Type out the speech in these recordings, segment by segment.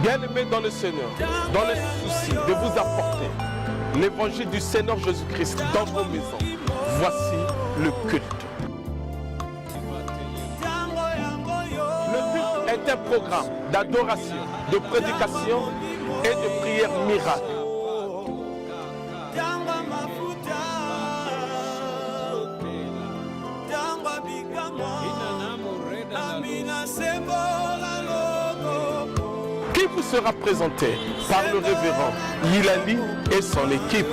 Bien-aimés dans le Seigneur, dans le souci de vous apporter l'évangile du Seigneur Jésus-Christ dans vos maisons, voici le culte. Le culte est un programme d'adoration, de prédication et de prière miracle. Qui vous sera présenté par le révérend Yilali et son équipe.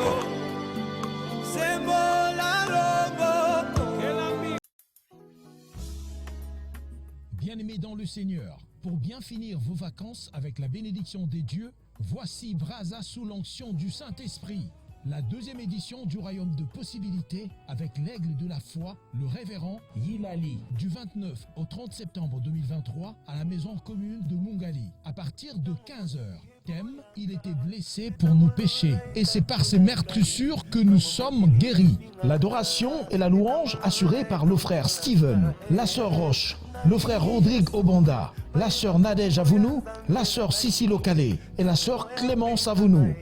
Bien-aimés dans le Seigneur, pour bien finir vos vacances avec la bénédiction des dieux, voici Braza sous l'onction du Saint-Esprit. La deuxième édition du Royaume de Possibilités avec l'aigle de la foi, le révérend Yilali, du 29 au 30 septembre 2023 à la maison commune de Mungali, à partir de 15h. Thème, il était blessé pour nos péchés, et c'est par ses meurtrissures que nous sommes guéris. L'adoration et la louange assurée par le frère Steven, la sœur Roche, le frère Rodrigue Obanda, la sœur Nadège Avounou, la sœur Sissi Localé et la sœur Clémence Avounou.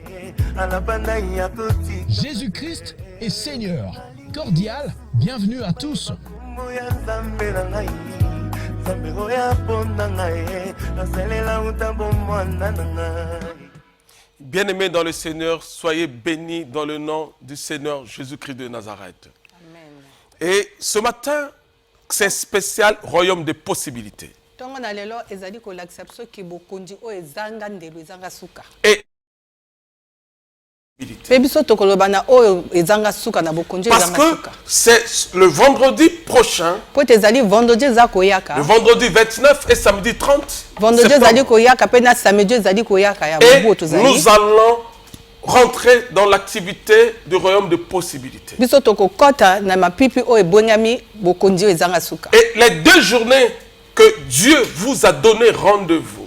Jésus-Christ est Seigneur. Cordial, bienvenue à tous. Bien-aimés dans le Seigneur, soyez bénis dans le nom du Seigneur Jésus-Christ de Nazareth. Amen. Et ce matin, c'est spécial Royaume des possibilités. Et parce que c'est le vendredi prochain, le vendredi 29 et samedi 30 septembre, et nous allons rentrer dans l'activité du royaume de possibilités. Et les 2 journées que Dieu vous a donné rendez-vous,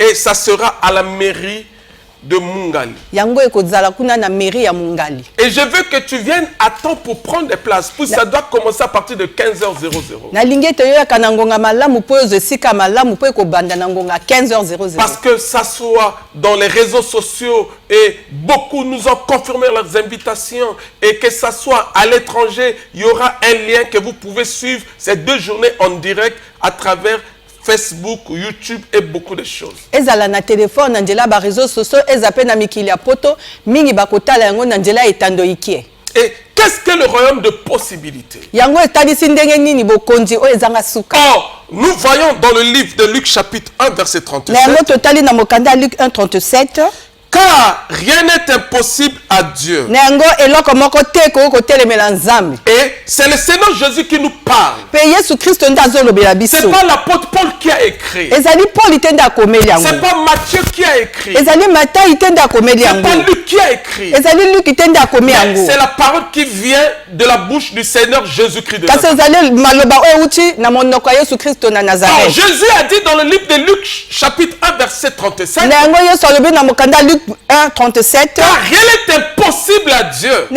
et ça sera à la mairie de Mungali. Et je veux que tu viennes à temps pour prendre des places. Puis ça doit commencer à partir de 15h00. Parce que ça soit dans les réseaux sociaux et beaucoup nous ont confirmé leurs invitations, et que ça soit à l'étranger, il y aura un lien que vous pouvez suivre ces 2 journées en direct à travers Facebook, YouTube et beaucoup de choses. Et qu'est-ce que le royaume de possibilités? Or, nous voyons dans le livre de Luc chapitre 1 verset 37. Car rien n'est impossible à Dieu. Et c'est le Seigneur Jésus qui nous parle. C'est pas l'apôtre Paul qui a écrit. C'est pas Matthieu qui a écrit. C'est pas Luc qui a écrit. C'est la parole qui vient de la bouche du Seigneur Jésus-Christ de Nazareth. Alors, Jésus a dit dans le livre de Luc chapitre 1 verset 37. 1:37. Car rien n'est impossible à Dieu. Oh,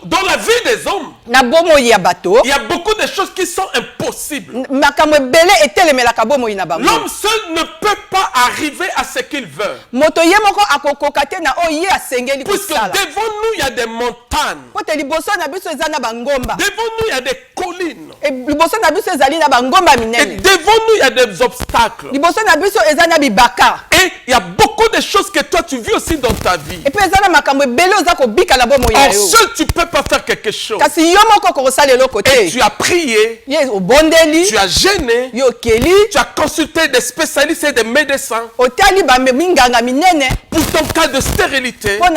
dans la vie des hommes, il y a beaucoup de choses qui sont impossibles. L'homme seul ne peut pas arriver à ce qu'il veut. Puisque devant nous, il y a des montagnes. Devant nous, il y a des collines. Et devant nous, il y a des obstacles. Et il y a beaucoup de choses que toi tu vis aussi dans ta vie. Or, seul tu ne peux pas faire quelque chose. Et tu as prié, tu as gêné, tu as consulté des spécialistes et des médecins pour ton cas de stérilité, pour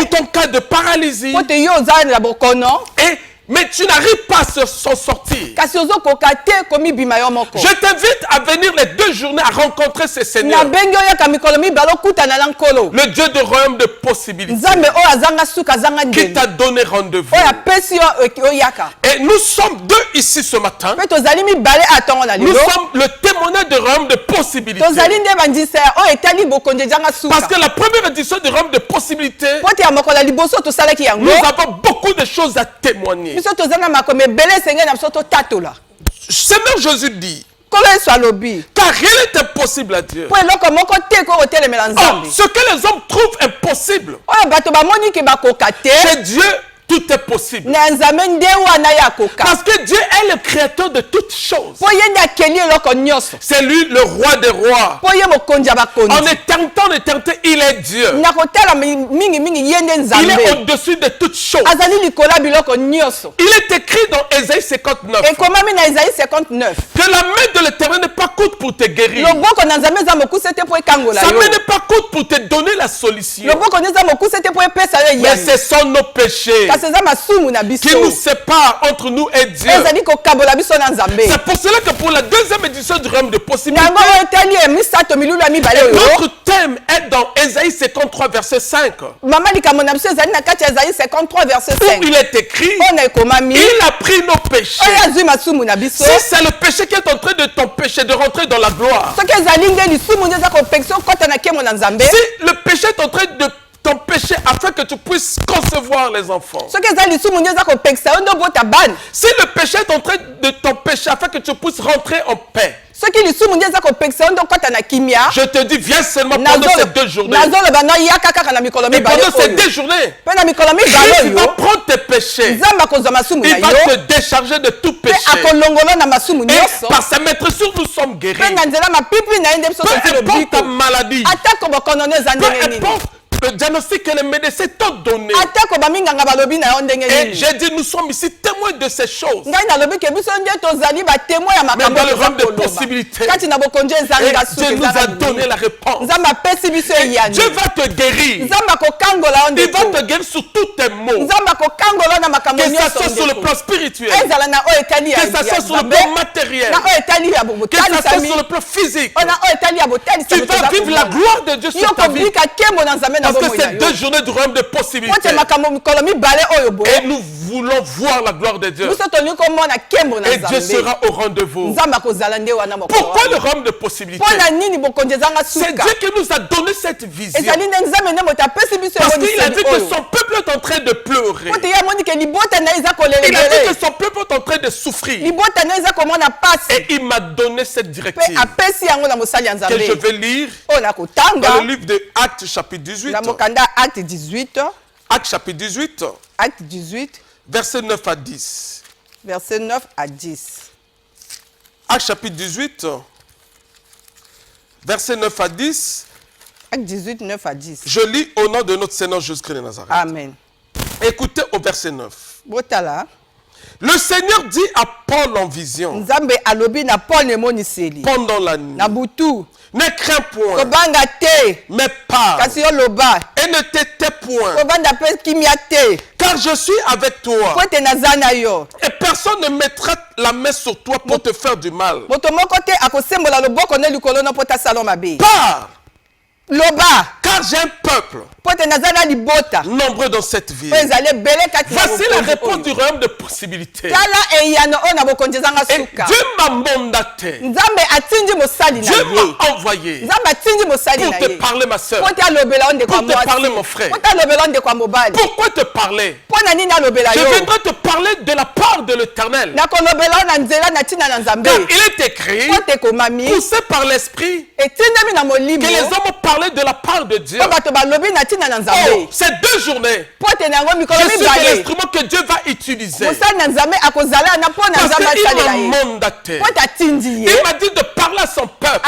ton cas de paralysie. Mais tu n'arrives pas à s'en sortir. Je t'invite à venir les 2 journées à rencontrer ce Seigneur, le Dieu du royaume de possibilités, qui t'a donné rendez-vous. Et nous sommes 2 ici ce matin. Nous sommes le témoignage du royaume de possibilités. Parce que la première édition du royaume de possibilités, nous avons beaucoup de choses à témoigner. Seigneur Jésus dit, car rien n'est impossible à Dieu. Oh, ce que les hommes trouvent impossible, chez Dieu, tout est possible. Parce que Dieu est le créateur de toutes choses. C'est lui le roi des rois. En éternité, il est Dieu. Il est au-dessus de toutes choses. Il est écrit dans Ésaïe 59 que la main de l'Éternel n'est pas courte pour te guérir. Sa main n'est pas courte pour te donner la solution. Mais ce sont nos péchés qui nous séparent entre nous et Dieu. C'est pour cela que pour la deuxième édition du royaume de possibilités, notre thème est dans Ésaïe 53 verset 5. Où il est écrit, il a pris nos péchés. Si c'est le péché qui est en train de t'empêcher de rentrer dans la gloire, si le péché est en train de t'empêcher afin que tu puisses concevoir les enfants, si le péché est en train de t'empêcher afin que tu puisses rentrer en paix, je te dis, viens seulement pendant ces 2 journées. Et pendant ces 2 journées, il va prendre tes péchés. Il va te décharger de tout péché. Et par sa maîtresure, nous sommes guéris. Peu importe ta maladie, peu importe le diagnostic que les médecins t'ont donné. Et j'ai dit, nous sommes ici témoins de ces choses. Mais dans le royaume des possibilités, et Dieu nous a donné la réponse. Et Dieu va te guérir. Il va te guérir sur tous tes maux. Que ça soit sur le plan spirituel, que ça soit sur le plan matériel, que ça soit sur le plan physique. Tu vas vivre la gloire de Dieu sur ta vie. Parce que c'est 2 journées du royaume de possibilités. Et nous voulons voir la gloire de Dieu. Et Dieu sera au rendez-vous. Pourquoi le royaume de possibilités? C'est Dieu qui nous a donné cette vision. Parce qu'il a dit que son peuple est en train de pleurer. Il a dit que son peuple est en train de souffrir. Et il m'a donné cette directive que je vais lire dans le livre de Actes chapitre 18. Actes chapitre 18. Acte 18. Verset 9 à 10. Verset 9 à 10. Actes chapitre 18. Verset 9 à 10. Acte 18, 9 à 10. Je lis au nom de notre Seigneur Jésus-Christ de Nazareth. Amen. Écoutez au verset 9. Le Seigneur dit à Paul en vision pendant la nuit, ne crains point, mais parle, et ne t'étais point, car je suis avec toi, et personne ne mettra la main sur toi pour te faire du mal. Parle, car j'ai un peuple nombreux dans cette ville. Voici la réponse du royaume de possibilités. Et Dieu m'a mandaté. Dieu m'a envoyé pour te parler, ma soeur, pour te parler, mon frère. Pourquoi te parler? Je viendrai te parler de la part de l'Éternel. Il est écrit, poussé par l'Esprit, que les hommes ont parlé de la part de Dieu. Oh, ces 2 journées, je suis l'instrument que Dieu va utiliser. Parce qu'il m'a mandaté. Il m'a dit de parler à son peuple.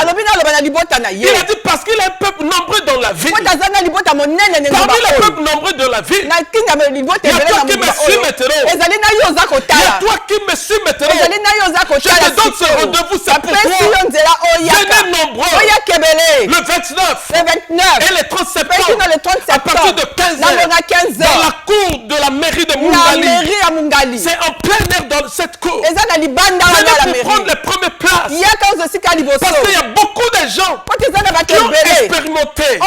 Il a dit parce qu'il a un peuple nombreux dans la ville. Parmi les peuples nombreux de la ville, il y a toi qui me suis maintenant. Il y a toi qui me suis maintenant. Je te donne ce rendez-vous, c'est pour toi. Venez nombreux. Le 29 et le 30 septembre, à partir de 15h, dans la cour de la mairie de Mungali. C'est en plein air dans cette cour. Venez pour prendre les premières places. Parce qu'il y a beaucoup de gens qui ont expérimenté,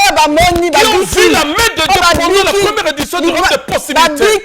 qui ont vu la main de Dieu pendant la première édition du royaume de possibilités.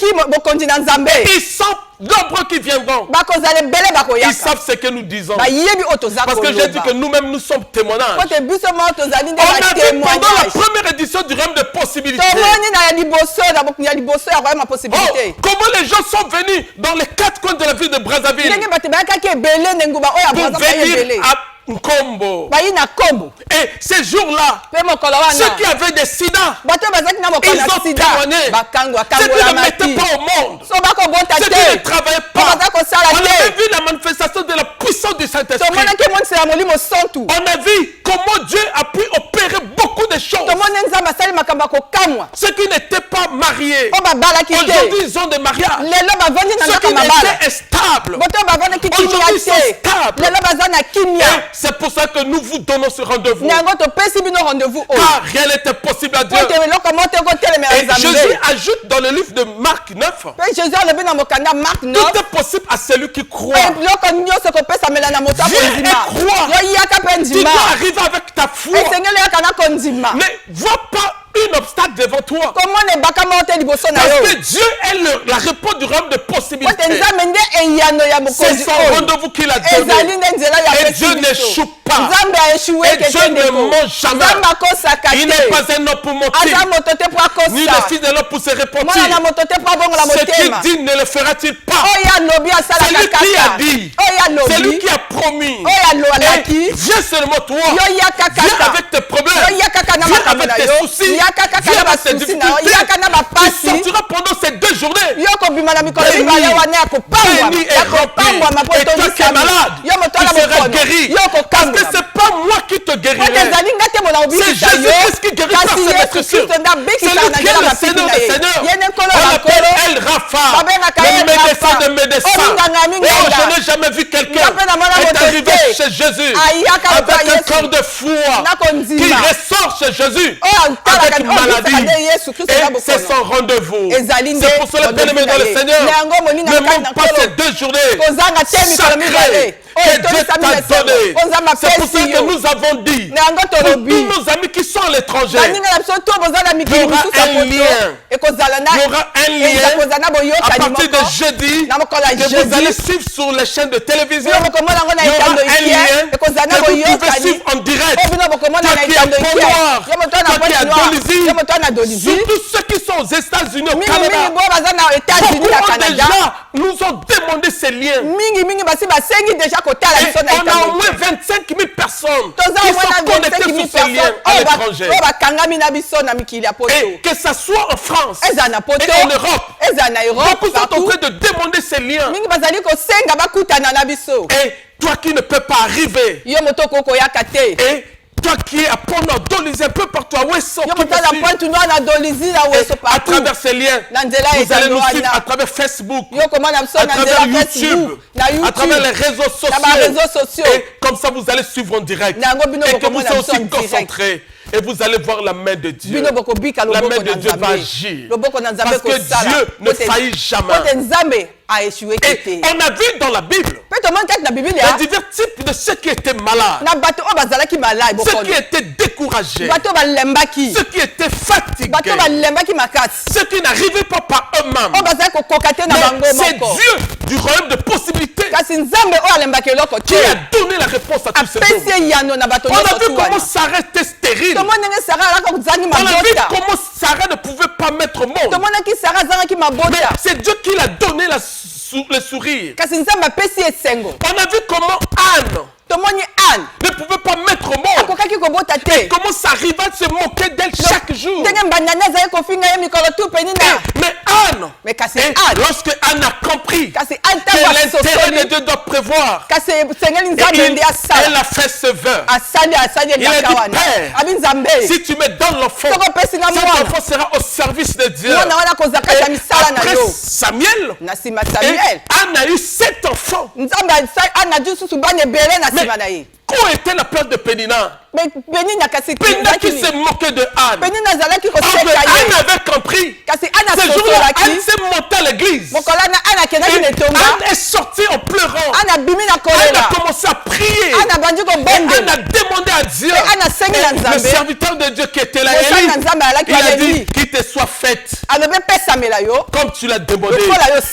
Ils sont nombreux qui viendront. bakozala ebele Ils bakoyaka savent ce que nous disons. bayebi oyo toza Parce que j'ai dit que koloba nous-mêmes, nous sommes témoignages. po te biso moko tozali nde On a vu pendant la batémoignage première édition du royaume de possibilités. tomoni na ya liboso ya liboso ya royaume ya possibilité Comment les gens sont venus dans les quatre coins de la ville de Brazzaville ndenge bato bayakaki ebele nde nguba oyo ya pour braza bayi ebele venir à Nkombo. bayi na kombo Et ces jours-là, mpe mokolo ceux wana qui avaient des sida, bato oyo bazalaki na mokolo ils na ont sida témoigné. bakangwa Ceux qui ne kangolamaki mettaient pas au monde, so bakobota ceux qui te ne travaillaient po pas. baza kosala On avait te vu la manifestation de la puissance du Saint-Esprit. tomonaki monisela molimo santu On a vu comment Dieu a pu opérer beaucoup de choses. tomoni nzambe asali makambo ya kokamwa Ceux qui n'étaient pas mariés, oyo babalaki te aujourd'hui ils ont des mariages. lelo bavandi na Ceux ndako qui mabala étaient instables, boto oyo bavandaki kimia aujourd'hui ils sont te stables. lelo baza na kimia Et c'est pour ça que nous vous donnons ce rendez-vous. yango topesi bino rendez-vous oyo Car rien n'était possible à Dieu. po ete eloko moko te kotelemela Et Jésus nzambe ajoute dans le livre de Marc 9, mpe jésus alobi na mokanda mark 9 tout est possible à celui qui croit. biloko nyonso kopesamela na moto Viens akondima et crois. yo yaka mpe Tu ndima dois arriver avec ta foi. esengeli yaka na kondima Ne vois pas un obstacle devant toi. komona ebaka moko te liboso na Parce yo que Dieu est la réponse du royaume de po possibilités. te nzambe nde eyano ya C'est mokonzi son oyo rendez-vous qu'il a ezali donné. nde nzela ya Et pesi Dieu biso. n'échoue pas. nzambe aeshuwe Et Dieu ne ment jamais. nzambe akosaka Il n'est te pas un homme pour mentir, aza moto te po ni le akosa fils de l'homme pour se mwana repentir. na moto te po abongola Ce qu'il motema dit ne le fera-t-il pas? oyo alobi C'est asalaka lui qui a kaka dit. oyo C'est lui alobi qui a promis. oyo alobaki Et viens seulement toi. yo yaka Viens kaka avec tes problèmes. yo yaka kaka na Viens makambo avec na tes yo soucis. yaka kaka Viens na avec tes basusi na yo difficultés. yaka na Tu bapasi sortiras pendant ces 2 journées. yo kobima na mikolo Béni, mibale wana ya kopambwama béni et ya rempli. kopambwama po Et toi qui es tondisami malade, yo moto tu wana seras mokono guéri. yo Parce que kokambwama c'est pas moi qui te po guérirai. ezali nga te mona C'est obikisa Jésus yo Christ qui guérit par kasi sa yesu maîtrise. kristo nde abikisa C'est na lui qui est nzela le bapiki Seigneur na des ye Seigneurs. ye nde nkolo On ya l'appelle nkolo El Rapha, babengaka ye le médecin Rapha. de médecins. Ominganga ya Oh, minganga. je n'ai jamais vu quelqu'un Nga mpe namona est moto arrivé te. chez Jésus Ayaka moto avec ya un Yesu. corps de foi Na kondima. qui ressort chez Jésus oyo atalaka avec oyo maladie. abikisaka nde yesu kristo Et na c'est bokono son rendez-vous. ezali nde C'est pour cela, bien-aimés dans le rendez-vous na ye. Seigneur, Na yango moninga ne na kati na manque pas ces nkolo 2 journées kozanga te mikolo mibale sacrées oyo que Dieu etonisami t'a mesengo donné. oyo nzambe C'est pour ça apesi que yo nous avons dit na yango pour tolobi tous nos amis qui sont à l'étranger, baninga na biso to boza na mikili Il y aura mosusu ya un poto lien. ekozala na il y aura un lien ekozala na à boyokani partir de moko jeudi na mokolo ya que vous jeudi allez suivre sur les chaînes de télévision. bino bokomona yango na Il y aura etando un ikie lien ekozala na que vous pouvez boyokani suivre en direct. oyo bino bokomona Toi na qui es etando à ikie Pont-Noir, yo moto toi na qui es à Pointe Noire Dolisie, yo moto na Dolisie surtout ceux qui sont aux États-Unis, au mingimingi Canada. boyo baza na états-unis na Beaucoup canada déjà nous ont demandé ces liens. mingimingi basi basengi deja kotala Et biso na on a au etando moins 25 000 personnes toza qui omona sont 25 connectées 000 sur ces liens personnes à l'étranger. oyo bakangami na biso na mikili ya poto Et que ça soit en France ezala na poto et en Europe, ezala na europe beaucoup sont en partout train de demander ces liens. mingi bazali kosenga bakutana na biso Et toi qui ne peux pas arriver, yo moto okokoyaka te et toi qui es à Pont-Nord, Dolisie, un peu partout, à Ouessant, yo qui moto me na suit, pointe noire na Dolisie na et weso à partout travers ces liens, na nzela vous allez etando nous suivre à wana travers Facebook, yo komona biso à na travers nzela facebook YouTube, na à travers les youtube réseaux na baréseaux sociaux. sociaux Et comme ça, vous allez suivre en direct. Na yango bino Et que vous bokomona êtes biso en aussi direct. concentrés. Et vous allez voir la main de Dieu. bino bokobika La loboko main de na Dieu va nzambe agir. loboko na nzambe Parce que ekosala Dieu ne faillit jamais. po te nzambe aeshuwe Et te on a vu dans la Bible mpe tomoni kati na bibilia les divers types de ceux qui étaient malades, na bato oyo bazalaki malai ceux bokono qui étaient découragés, bato oyo balembaki ceux qui étaient fatigués, bato oyo balembaki makasi ceux qui n'arrivaient pas par eux-mêmes. oyo bazalaki kokoka te na bango Mais c'est moko Dieu du royaume de possibilités kasi nzambe oyo alembaki eloko qui te a donné la réponse à tous ces apesi hommes. eyano na bato On a nyonso vu tu comment wana Sarah était stérile. tomoni ndenge sara alaka kozangi On a vu mabota comment Sarah ne pouvait pas mettre au monde. tomonaki sara azangaki Mais mabota c'est Dieu qui l'a donné le sourire. kasi nzambe apesi esengo On a vu comment Anne tomoni ane ne pouvait pas mettre au monde. akokaki kobota te Comment ça arrivait à se moquer d'elle chaque jour. ndenge mbandani azalaki kofinga ye mikolo tu peni na Mais Anne, me kasi et ane lorsque Anne a compris que kasi ane ntango l'intérêt de asosoli Dieu doit prévoir, kasi esengeli et nzambe nde asala elle a fait ce vœu. asali Il a eliaka dit, wana Père, abi nzambe si tu me donnes l'enfant, soko opesi nga cet mwana enfant sera au service de Dieu. mwana wana akozala kati ya misala na Après yo Samuel, na nsima et samuel Anne a eu 7 enfants. nzambe ane adi susu bana ebele na nsima na ye Où était la place de Pénina? me penina kasi Pénina qui se moquait de Anne. penina azalaki Or que koseka Anne ye avait compris. kasi ane Ce jour-là, Anne asosolaki s'est montée à l'église. mokolo wana ane akendaki Et na etonga Anne est sortie en pleurant. ane abimi na Anne kolela a commencé à prier. ane abandi Et Anne kobondela a demandé à Dieu. Et Anne a saigné Et dans Nzambe. le serviteur de Dieu qui était là, Mosala Élie, na Nzambe alaki il a wana dit Élie. qu'il te soit faite alobi pesamela yo comme tu l'as demandé.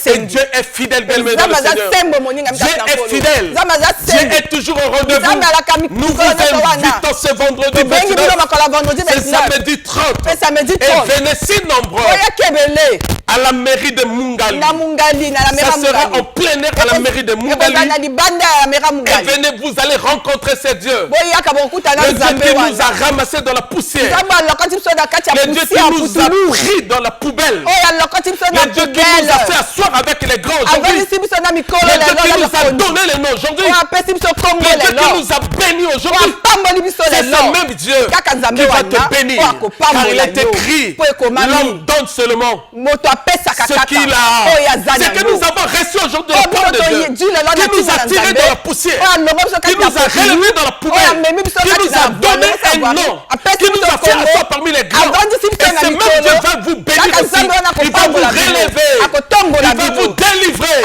Et Dieu est fidèle, bien-aimé dans le Seigneur. Dieu est fidèle. Dieu est toujours au rendez-vous. Nous vous invitons ce vendredi 29, c'est samedi 30. Et venez si nombreux à la mairie de Mungali. Ça sera en plein air à la mairie de Mungali. Et venez, vous allez rencontrer ces dieux. Le Dieu qui nous a ramassés dans la poussière. Le Dieu qui nous a pris dans la poubelle. Le Dieu qui nous a fait asseoir avec les grands aujourd'hui. Le Dieu qui nous a donné les noms aujourd'hui. Le Dieu qui nous a bénis aujourd'hui. C'est ce même Dieu qui va te bénir. Car il est écrit, l'homme donne seulement ce qu'il a. C'est que nous avons reçu aujourd'hui le plan de Dieu qui nous a tirés de la poussière, qui nous a relevés dans la poubelle, qui nous a donné un nom, qui nous a fait asseoir parmi les grands. Et ce même Dieu va vous bénir aussi. Il va vous relever. Il va vous délivrer.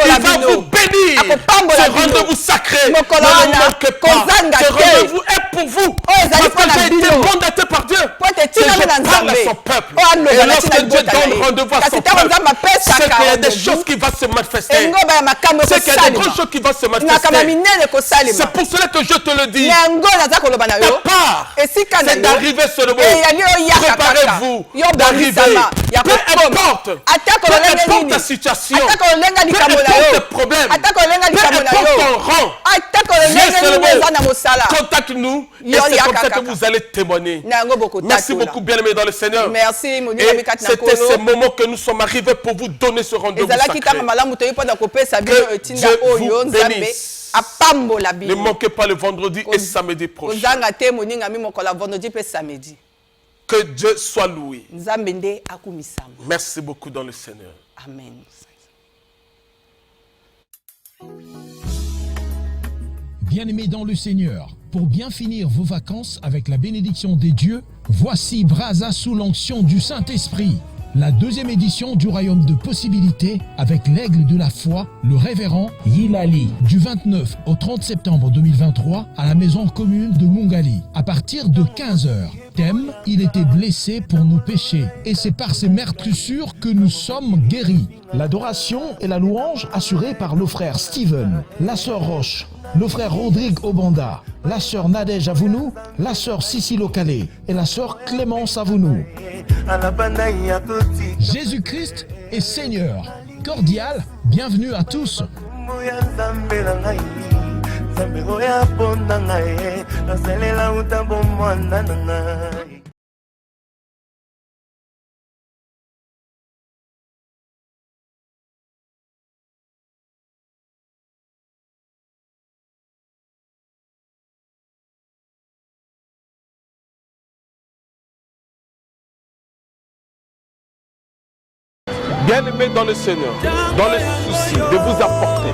Il va vous bénir. Ce rendez-vous sacré ne vous manque pas. Ce rendez-vous est pour vous. Parce que j'ai été mandaté par Dieu. Que je parle à son peuple. Et lorsque Dieu donne rendez-vous à son peuple, c'est qu'il y a des choses qui vont se manifester. C'est qu'il y a des grandes choses qui vont se manifester. C'est pour cela que je te le dis. Ta part, c'est d'arriver sur le mot. Préparez-vous d'arriver. Peu importe ta situation, peu importe tes problèmes, peu importe ton rang, viens seulement, contacte-nous et c'est comme ça que vous allez témoigner. Merci beaucoup, bien-aimés dans le Seigneur. Merci. Et c'était ce moment que nous sommes arrivés pour vous donner ce rendez-vous sacré. Que Dieu vous bénisse. Ne manquez pas le vendredi et samedi prochain. Que Dieu soit loué. Merci beaucoup dans le Seigneur. Amen. Bien-aimés dans le Seigneur, pour bien finir vos vacances avec la bénédiction des dieux, voici Brazza sous l'onction du Saint-Esprit. La deuxième édition du Royaume de Possibilités avec l'aigle de la foi, le révérend Yilali, du 29 au 30 septembre 2023 à la maison commune de Mungali, à partir de 15 h. Thème, il était blessé pour nos péchés et c'est par ses meurtrissures que nous sommes guéris. L'adoration et la louange assurées par le frère Steven, la sœur Roche, le frère Rodrigue Obanda, la sœur Nadège Avounou, la sœur Cicilo Calais et la sœur Clémence Avounou. Jésus-Christ est Seigneur. Cordial, bienvenue à tous. Bien-aimés dans le Seigneur, dans le souci de vous apporter